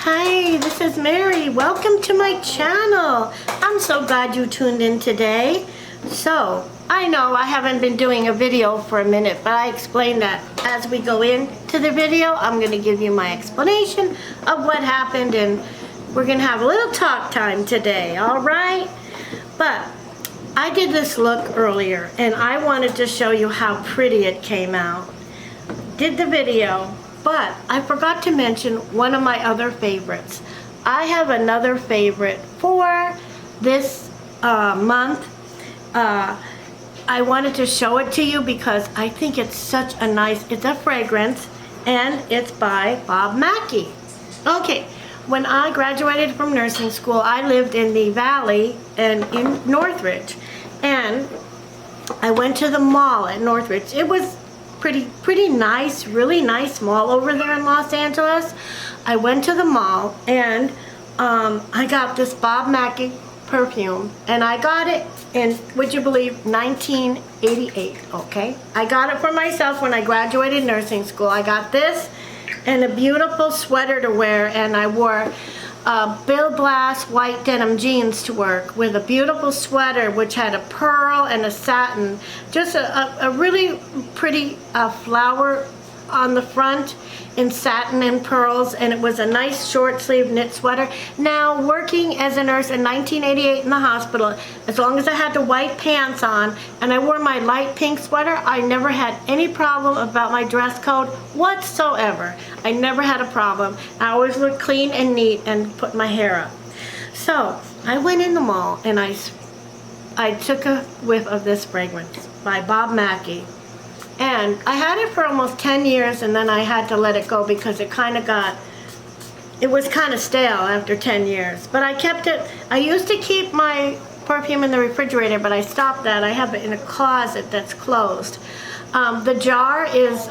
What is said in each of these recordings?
Hi, this is Mary. Welcome to my channel. I'm so glad you tuned in today. So, I know I haven't been doing a video for a minute, but I explained that as we go into the video, I'm going to give you my explanation of what happened, and we're going to have a little talk time today, alright? But, I did this look earlier, and I wanted to show you how pretty it came out. Did the video. But I forgot to mention one of my other favorites. I have another favorite for this month. I wanted to show it to you because I think it's such a nice, it's a fragrance, and it's by Bob Mackie. Okay, when I graduated from nursing school, I lived in the Valley and in Northridge. And I went to the mall at Northridge. It was pretty nice, really nice mall over there in Los Angeles. I went to the mall and I got this Bob Mackie perfume, and I got it in, would you believe, 1988, okay? I got it for myself when I graduated nursing school. I got this and a beautiful sweater to wear, and I wore Bill Blass white denim jeans to work with a beautiful sweater which had a pearl and a satin, just a really pretty flower on the front in satin and pearls, and it was a nice short sleeve knit sweater. Now, working as a nurse in 1988 in the hospital, as long as I had the white pants on and I wore my light pink sweater, I never had any problem about my dress code whatsoever. I never had a problem. I always looked clean and neat and put my hair up. So I went in the mall and I took a whiff of this fragrance by Bob Mackie. And I had it for almost 10 years, and then I had to let it go because it was kind of stale after 10 years. But I kept it. I used to keep my perfume in the refrigerator, but I stopped that. I have it in a closet that's closed. The jar is,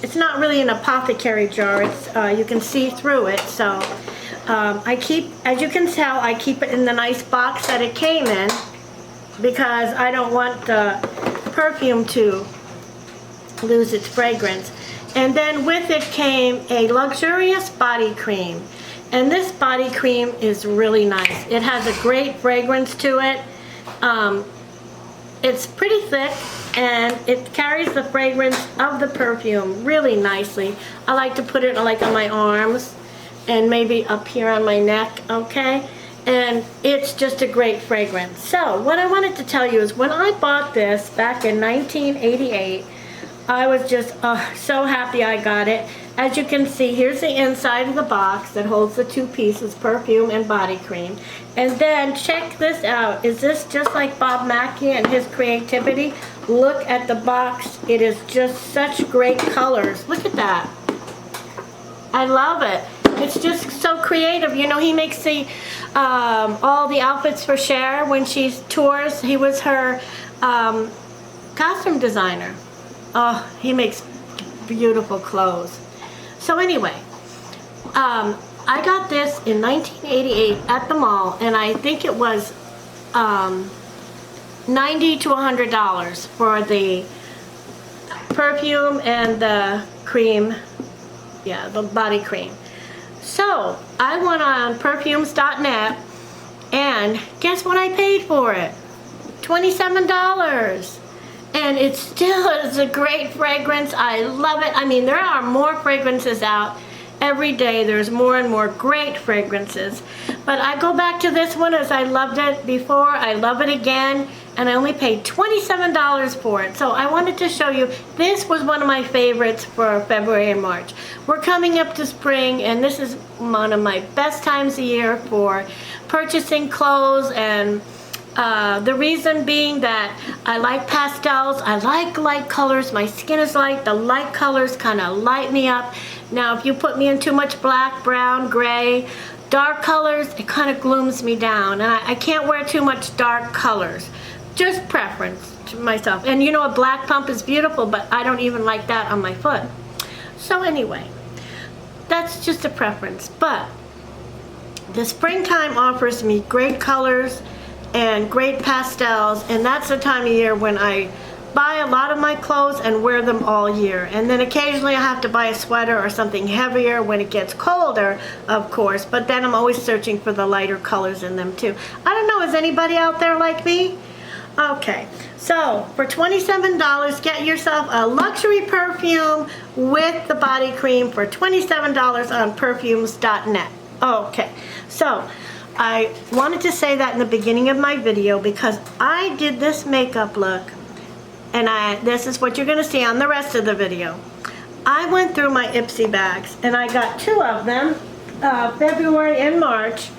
it's not really an apothecary jar. It's, you can see through it. So I keep, as you can tell, I keep it in the nice box that it came in because I don't want the perfume to lose its fragrance. And then with it came a luxurious body cream, and this body cream is really nice. It has a great fragrance to it. It's pretty thick and it carries the fragrance of the perfume really nicely. I like to put it like on my arms and maybe up here on my neck, okay? And it's just a great fragrance. So what I wanted to tell you is when I bought this back in 1988, I was just so happy I got it. As you can see, here's the inside of the box that holds the two pieces, perfume and body cream. And then check this out. Is this just like Bob Mackie and his creativity? Look at the box. It is just such great colors. Look at that. I love it. It's just so creative. You know, he makes the all the outfits for Cher when she tours. He was her costume designer. Oh, he makes beautiful clothes. So anyway, I got this in 1988 at the mall, and I think it was $90 to $100 for the perfume and the cream, yeah, the body cream. So I went on perfumes.net, and guess what I paid for it? $27. And it still is a great fragrance. I love it. I mean, there are more fragrances out every day. There's more and more great fragrances. But I go back to this one as I loved it before. I love it again. And I only paid $27 for it. So I wanted to show you, this was one of my favorites for February and March. We're coming up to spring, and this is one of my best times of year for purchasing clothes, and the reason being that I like pastels, I like light colors, my skin is light, the light colors kind of light me up. Now if you put me in too much black, brown, gray, dark colors, it kind of glooms me down, and I can't wear too much dark colors. Just preference to myself. And you know, a black pump is beautiful, but I don't even like that on my foot. So anyway, that's just a preference. But the springtime offers me great colors and great pastels, and that's the time of year when I buy a lot of my clothes and wear them all year. And then occasionally I have to buy a sweater or something heavier when it gets colder, of course. But then I'm always searching for the lighter colors in them too. I don't know, is anybody out there like me? Okay, so for $27, get yourself a luxury perfume with the body cream for $27 on perfumes.net. Okay, so I wanted to say that in the beginning of my video because I did this makeup look, and this is what you're going to see on the rest of the video. I went through my Ipsy bags, and I got 2 of them, February and March,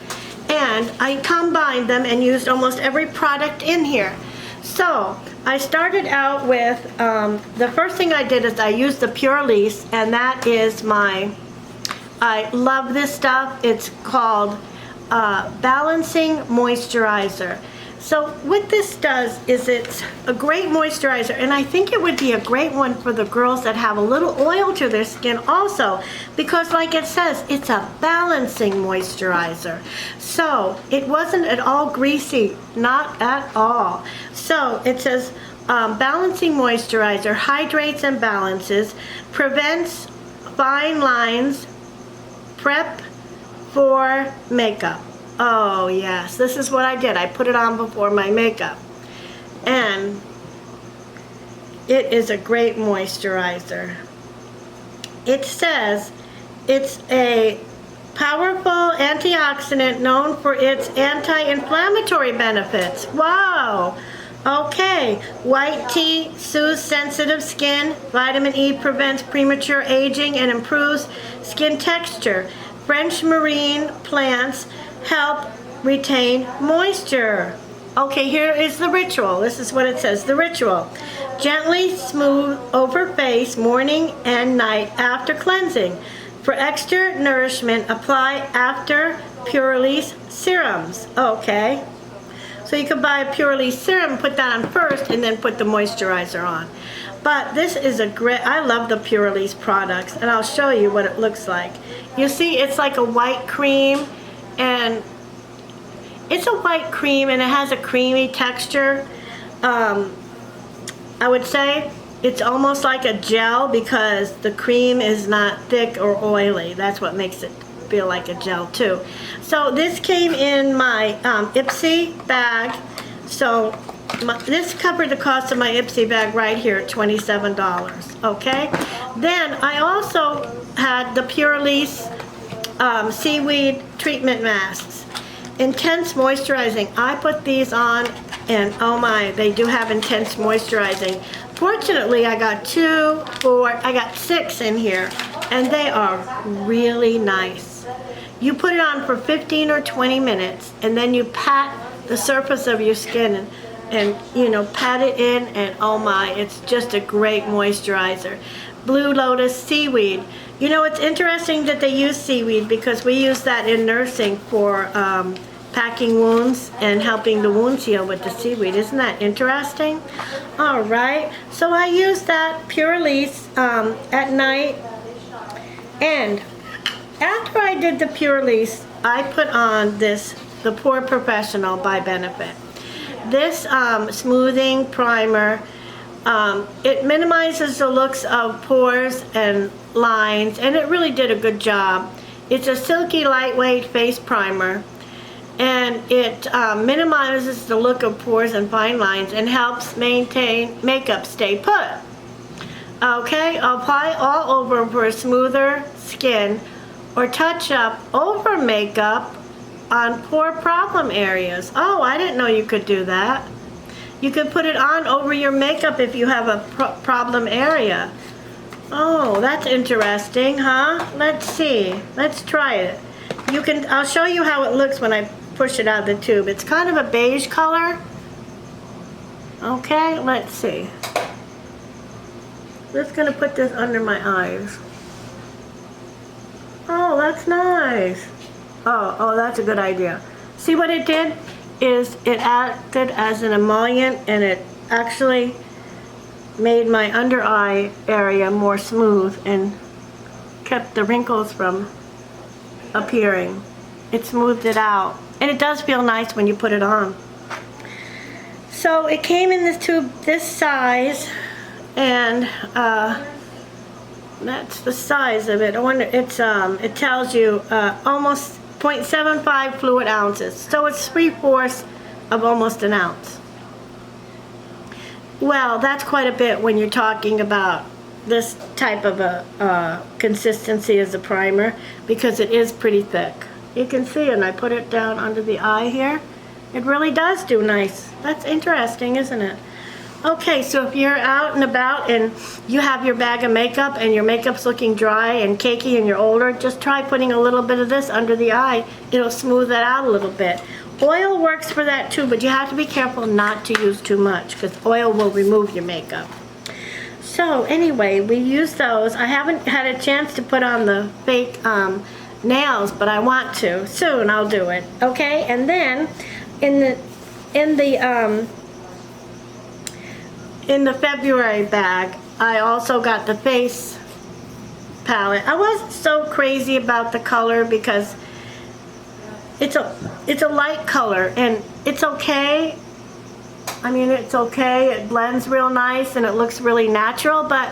and I combined them and used almost every product in here. So I started out with, the first thing I did is I used the Pure Lease, and that is I love this stuff. It's called Balancing Moisturizer. So what this does is it's a great moisturizer, and I think it would be a great one for the girls that have a little oil to their skin also, because like it says, it's a balancing moisturizer. So it wasn't at all greasy, not at all. So it says balancing moisturizer, hydrates and balances, prevents fine lines, prep for makeup. Oh yes, this is what I did. I put it on before my makeup. And it is a great moisturizer. It says it's a powerful antioxidant known for its anti-inflammatory benefits. Wow! Okay, white tea soothes sensitive skin. Vitamin E prevents premature aging and improves skin texture. French marine plants help retain moisture. Okay, here is the ritual. This is what it says, the ritual. Gently smooth over face morning and night after cleansing. For extra nourishment, apply after Pure Lease serums. Okay. So you can buy a Pure Lease serum, put that on first, and then put the moisturizer on. But this is a great, I love the Pure Lease products, and I'll show you what it looks like. You see, it's like a white cream, and it's a white cream, and it has a creamy texture. I would say it's almost like a gel because the cream is not thick or oily. That's what makes it feel like a gel too. So this came in my Ipsy bag. So this covered the cost of my Ipsy bag right here at $27. Okay. Then I also had the Pure Lease seaweed treatment masks. Intense moisturizing. I put these on, and oh my, they do have intense moisturizing. Fortunately, I got 6 in here, and they are really nice. You put it on for 15 or 20 minutes, and then you pat the surface of your skin and you know, pat it in, and oh my, it's just a great moisturizer. Blue Lotus seaweed. You know, it's interesting that they use seaweed because we use that in nursing for packing wounds and helping the wounds heal with the seaweed. Isn't that interesting? All right, so I use that Pure Lease at night, and after I did the Pure Lease, I put on this, the Pore Professional by Benefit. This smoothing primer, it minimizes the looks of pores and lines, and it really did a good job. It's a silky, lightweight face primer, and it minimizes the look of pores and fine lines and helps maintain makeup stay put. Okay, apply all over for a smoother skin, or touch up over makeup on pore problem areas. Oh, I didn't know you could do that. You could put it on over your makeup if you have a problem area. Oh, that's interesting, huh? Let's see. Let's try it. I'll show you how it looks when I push it out of the tube. It's kind of a beige color. Okay, let's see. Just gonna put this under my eyes. Oh, that's nice. Oh, that's a good idea. See what it did? Is it acted as an emollient, and it actually made my under eye area more smooth and kept the wrinkles from appearing. It smoothed it out, and it does feel nice when you put it on. So it came in this tube this size, and that's the size of it. I wonder, it tells you almost 0.75 fluid ounces. So it's 3/4 of almost an ounce. Well, that's quite a bit when you're talking about this type of a consistency as a primer, because it is pretty thick. You can see, and I put it down under the eye here. It really does do nice. That's interesting, isn't it? Okay, so if you're out and about and you have your bag of makeup and your makeup's looking dry and cakey and you're older, just try putting a little bit of this under the eye. It'll smooth that out a little bit. Oil works for that too, but you have to be careful not to use too much, because oil will remove your makeup. So anyway, we use those. I haven't had a chance to put on the fake nails, but I want to. Soon I'll do it. Okay, and then in the February bag, I also got the face palette. I wasn't so crazy about the color because it's a light color, and it's okay. I mean, it's okay. It blends real nice and it looks really natural, but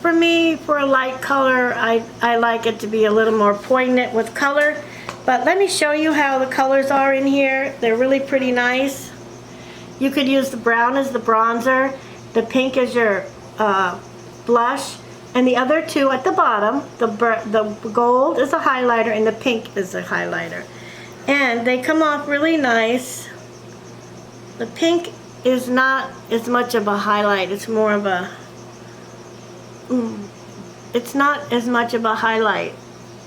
for me, for a light color, I like it to be a little more poignant with color. But let me show you how the colors are in here. They're really pretty nice. You could use the brown as the bronzer, the pink as your blush, and the other two at the bottom, the gold is a highlighter and the pink is a highlighter. And they come off really nice. The pink is not as much of a highlight. It's more of a, it's not as much of a highlight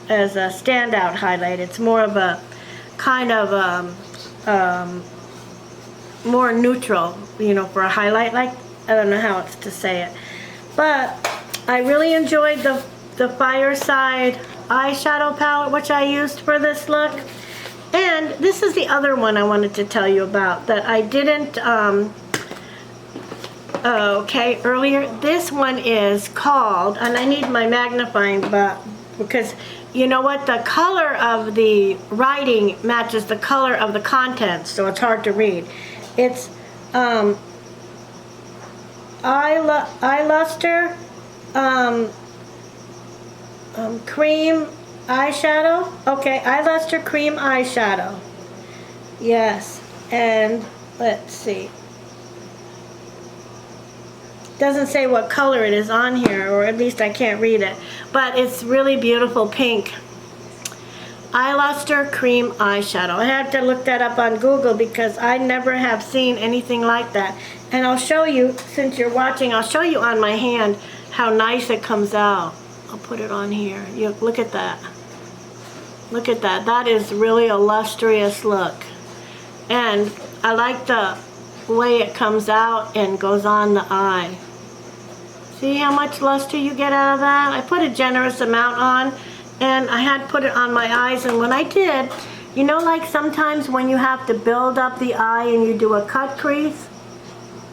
as a standout highlight. It's more of a kind of more neutral, you know, for a highlight. Like, I don't know how else to say it, but I really enjoyed the Fireside eyeshadow palette, which I used for this look. And this is the other one I wanted to tell you about that I didn't okay, earlier. This one is called, and I need my magnifying glass because you know what, the color of the writing matches the color of the contents, so it's hard to read. It's Eyluster cream eyeshadow. Okay, Eyluster cream eyeshadow. Yes, and let's see. Doesn't say what color it is on here, or at least I can't read it, but it's really beautiful pink. Eyluster cream eyeshadow. I had to look that up on Google because I never have seen anything like that. And I'll show you, since you're watching, I'll show you on my hand how nice it comes out. I'll put it on here. You look at that. Look at that. That is really a lustrous look. And I like the way it comes out and goes on the eye. See how much luster you get out of that? I put a generous amount on, and I had put it on my eyes, and when I did, you know, like sometimes when you have to build up the eye and you do a cut crease?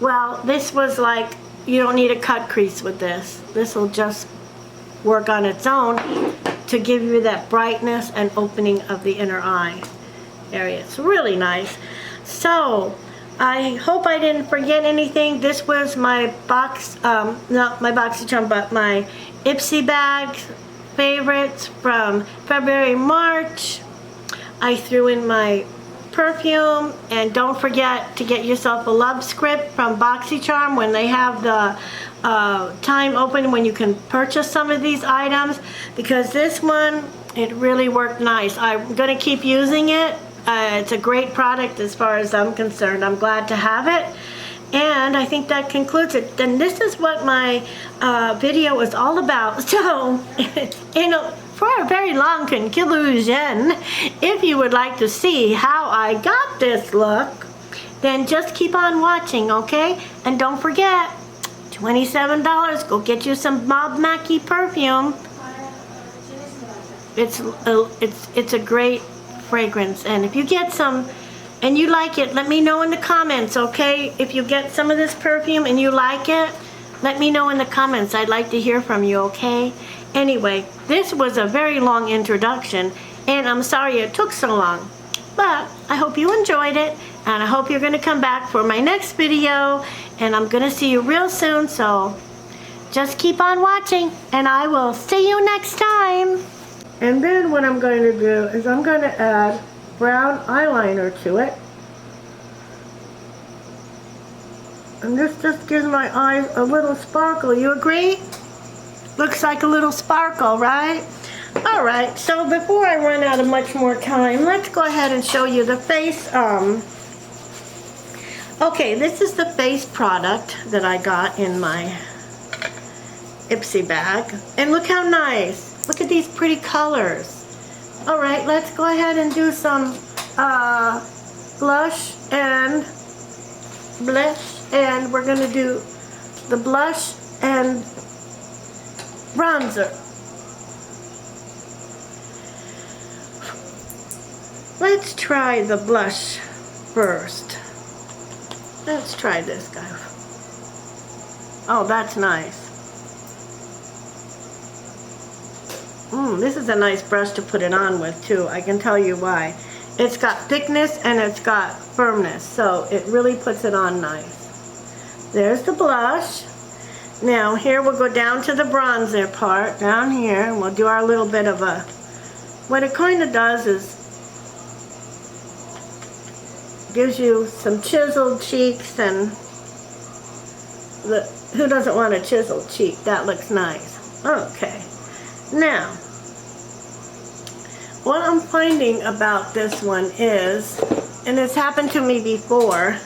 Well, this was like, you don't need a cut crease with this. This will just work on its own to give you that brightness and opening of the inner eye area. It's really nice. So, I hope I didn't forget anything. This was my not my Boxycharm, but my Ipsy bag favorites from February, March. I threw in my perfume, and don't forget to get yourself a love script from Boxycharm when they have the time open when you can purchase some of these items, because this one, it really worked nice. I'm going to keep using it. It's a great product as far as I'm concerned. I'm glad to have it. And I think that concludes it. Then this is what my video is all about. So, for a very long conclusion, if you would like to see how I got this look, then just keep on watching, okay? And don't forget, $27. Go get you some Bob Mackie perfume. It's a great fragrance, and if you get some and you like it, let me know in the comments, okay? If you get some of this perfume and you like it, let me know in the comments. I'd like to hear from you, okay? Anyway, this was a very long introduction, and I'm sorry it took so long, but I hope you enjoyed it, And I hope you're going to come back for my next video. And I'm going to see you real soon. So just keep on watching. And I will see you next time. And then what I'm going to do is I'm going to add brown eyeliner to it. And this just gives my eyes a little sparkle. You agree? Looks like a little sparkle, right? Alright, so before I run out of much more time, let's go ahead and show you the face. Okay, this is the face product that I got in my Ipsy bag. And look how nice. Look at these pretty colors. Alright, let's go ahead and do some blush and blush. And we're going to do the blush and bronzer. Let's try the blush first. Let's try this guy. Oh, that's nice. This is a nice brush to put it on with too. I can tell you why. It's got thickness and it's got firmness, so it really puts it on nice. There's the blush. Now here we'll go down to the bronzer part, down here, and we'll do our little bit of a, what it kind of does is gives you some chiseled cheeks, and who doesn't want a chiseled cheek? That looks nice. Okay. Now, what I'm finding about this one is, and it's happened to me before,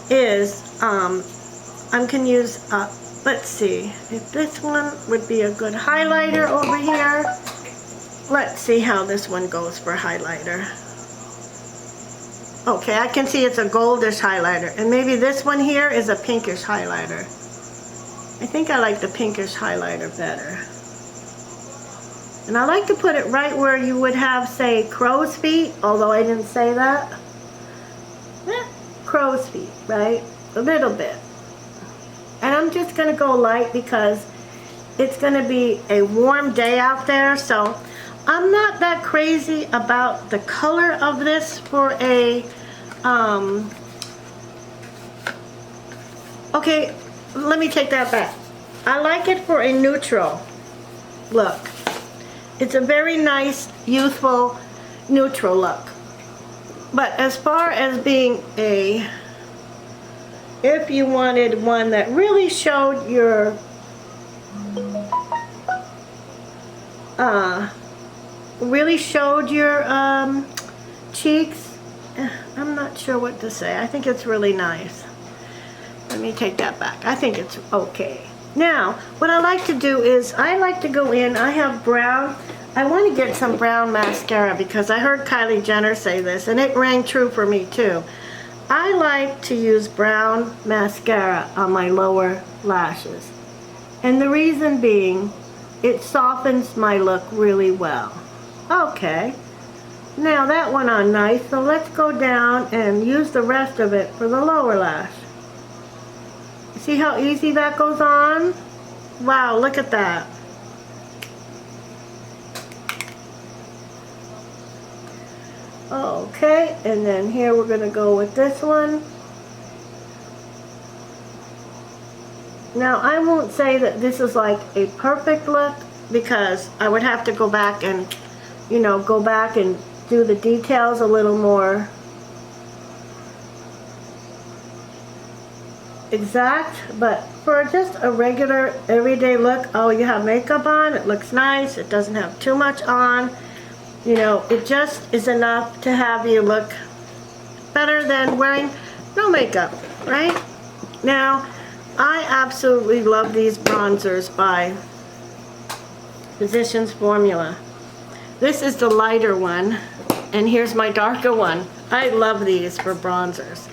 is I can use, let's see, if this one would be a good highlighter over here. Let's see how this one goes for highlighter. Okay, I can see it's a goldish highlighter, and maybe this one here is a pinkish highlighter. I think I like the pinkish highlighter better. And I like to put it right where you would have, say, crow's feet, although I didn't say that. Crow's feet, right? A little bit. And I'm just going to go light because it's going to be a warm day out there, so I'm not that crazy about the color of this for a, okay, let me take that back. I like it for a neutral look. It's a very nice, youthful, neutral look. But as far as being a, if you wanted one that really showed your, cheeks, I'm not sure what to say. I think it's really nice. Let me take that back. I think it's okay. Now, what I like to do is, I like to go in, I have brown, I want to get some brown mascara because I heard Kylie Jenner say this, and it rang true for me too. I like to use brown mascara on my lower lashes. And the reason being, it softens my look really well. Okay, now that went on nice, so let's go down and use the rest of it for the lower lash. See how easy that goes on? Wow, look at that. Okay, and then here we're going to go with this one. Now, I won't say that this is like a perfect look because I would have to go back and, you know, go back and do the details a little more exact, but for just a regular everyday look, oh, you have makeup on, it looks nice, it doesn't have too much on, you know, it just is enough to have you look better than wearing no makeup, right? Now, I absolutely love these bronzers by Physicians Formula. This is the lighter one, and here's my darker one. I love these for bronzers.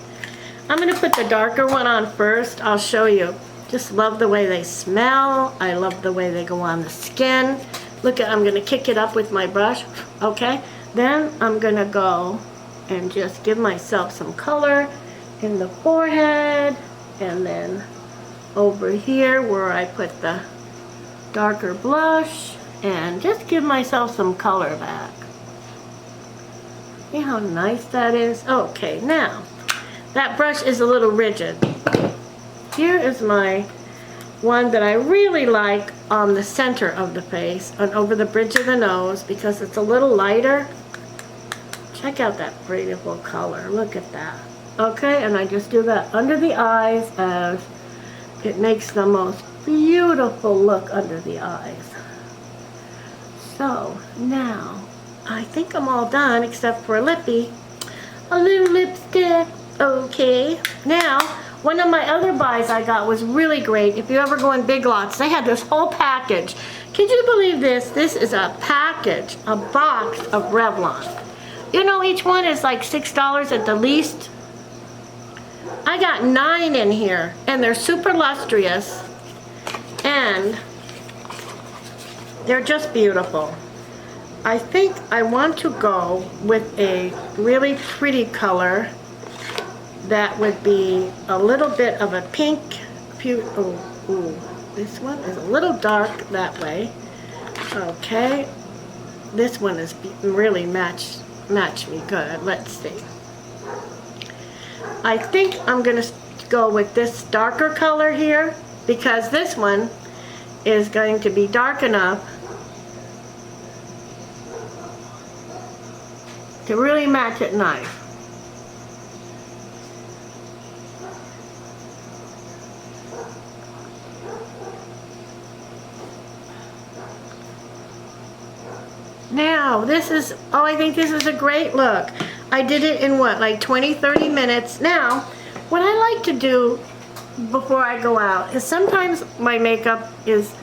I'm going to put the darker one on first. I'll show you. Just love the way they smell. I love the way they go on the skin. Look at, I'm going to kick it up with my brush. Okay. Then I'm going to go and just give myself some color in the forehead. And then over here where I put the darker blush. And just give myself some color back. See how nice that is? Okay, now that brush is a little rigid. Here is my one that I really like on the center of the face and over the bridge of the nose because it's a little lighter. Check out that beautiful color. Look at that. Okay, and I just do that under the eyes as it makes the most beautiful look under the eyes. So now I think I'm all done except for a lippy. A little lipstick. Okay. Now, one of my other buys I got was really great. If you ever go in Big Lots, they had this whole package. Can you believe this? This is a package, a box of Revlon. You know, each one is like $6 at the least. I got 9 in here, and they're super lustrous, and they're just beautiful. I think I want to go with a really pretty color that would be a little bit of a pink. This one is a little dark that way. Okay, this one is really match me good. Let's see. I think I'm gonna go with this darker color here because this one is going to be dark enough to really match it nice. Now, this is, oh, I think this is a great look. I did it in what, like 20-30 minutes. Now, what I like to do before I go out is sometimes my makeup is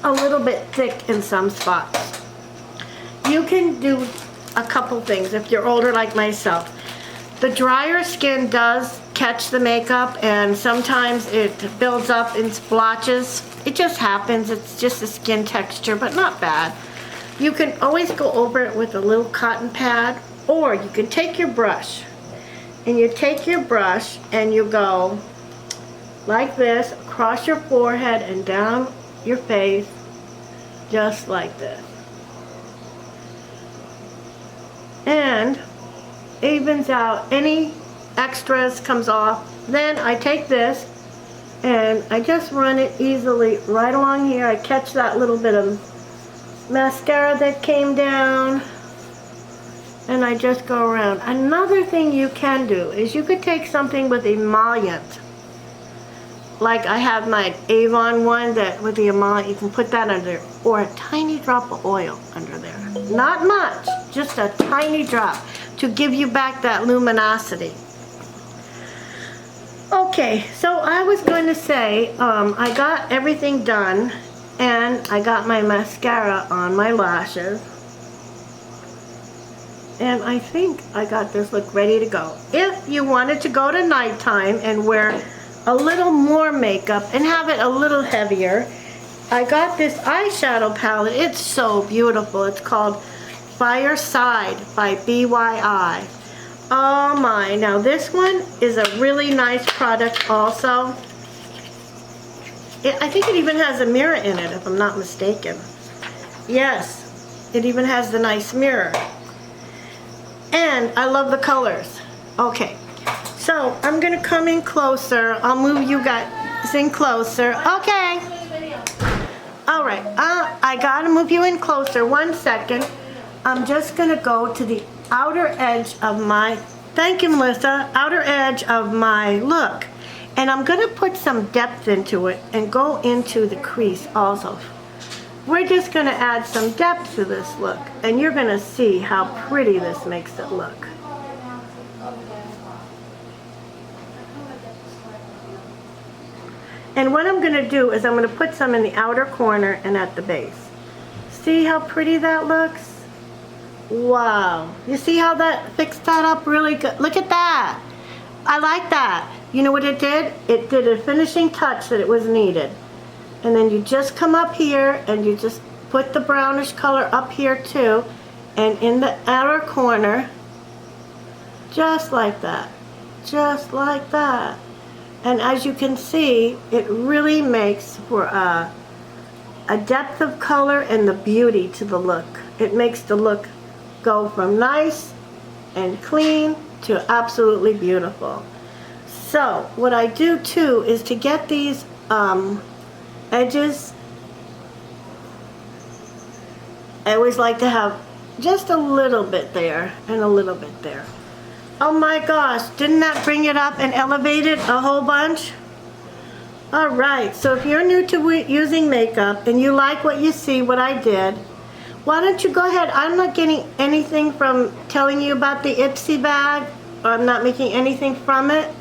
a little bit thick in some spots. You can do a couple things if you're older like myself. The drier skin does catch the makeup and sometimes it builds up in splotches. It just happens. It's just a skin texture, but not bad. You can always go over it with a little cotton pad, or you can take your brush and you take your brush and you go like this across your forehead and down your face, just like this. And evens out any extras, comes off. Then I take this and I just run it easily right along here. I catch that little bit of mascara that came down and I just go around. Another thing you can do is you could take something with emollient. Like I have my Avon one that with the emollient, you can put that under, or a tiny drop of oil under there. Not much, just a tiny drop to give you back that luminosity. Okay, so I was going to say, I got everything done and I got my mascara on my lashes. And I think I got this look ready to go. If you wanted to go to nighttime and wear a little more makeup and have it a little heavier, I got this eyeshadow palette. It's so beautiful. It's called Fireside by BYI. Oh my, now this one is a really nice product also. I think it even has a mirror in it, if I'm not mistaken. Yes, it even has the nice mirror. And I love the colors. Okay, so I'm gonna come in closer. I'll move you guys in closer. Okay. All right, I gotta move you in closer. 1 second. I'm just gonna go to the outer edge of my, thank you Melissa, outer edge of my look. And I'm gonna put some depth into it and go into the crease also. We're just gonna add some depth to this look and you're gonna see how pretty this makes it look. And what I'm gonna do is I'm gonna put some in the outer corner and at the base. See how pretty that looks? Wow, you see how that fixed that up really good? Look at that. I like that. You know what it did? It did a finishing touch that it was needed. And then you just come up here and you just put the brownish color up here too. And in the outer corner, just like that. Just like that. And as you can see, it really makes for a depth of color and the beauty to the look. It makes the look go from nice and clean to absolutely beautiful. So what I do too is to get these edges, I always like to have just a little bit there and a little bit there. Oh my gosh, didn't that bring it up and elevate it a whole bunch? Alright, so if you're new to using makeup and you like what you see, what I did, why don't you go ahead. I'm not getting anything from telling you about the Ipsy bag, or I'm not making anything from it.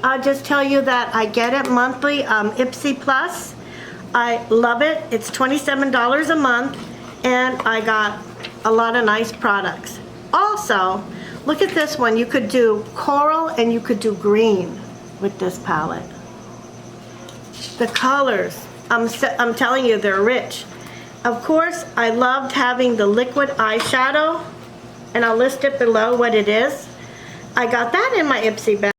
I'll just tell you that I get it monthly, Ipsy Plus. I love it. It's $27 a month, and I got a lot of nice products. Also, look at this one. You could do coral and you could do green with this palette. The colors, I'm telling you, they're rich. Of course, I loved having the liquid eyeshadow, and I'll list it below what it is. I got that in my Ipsy bag.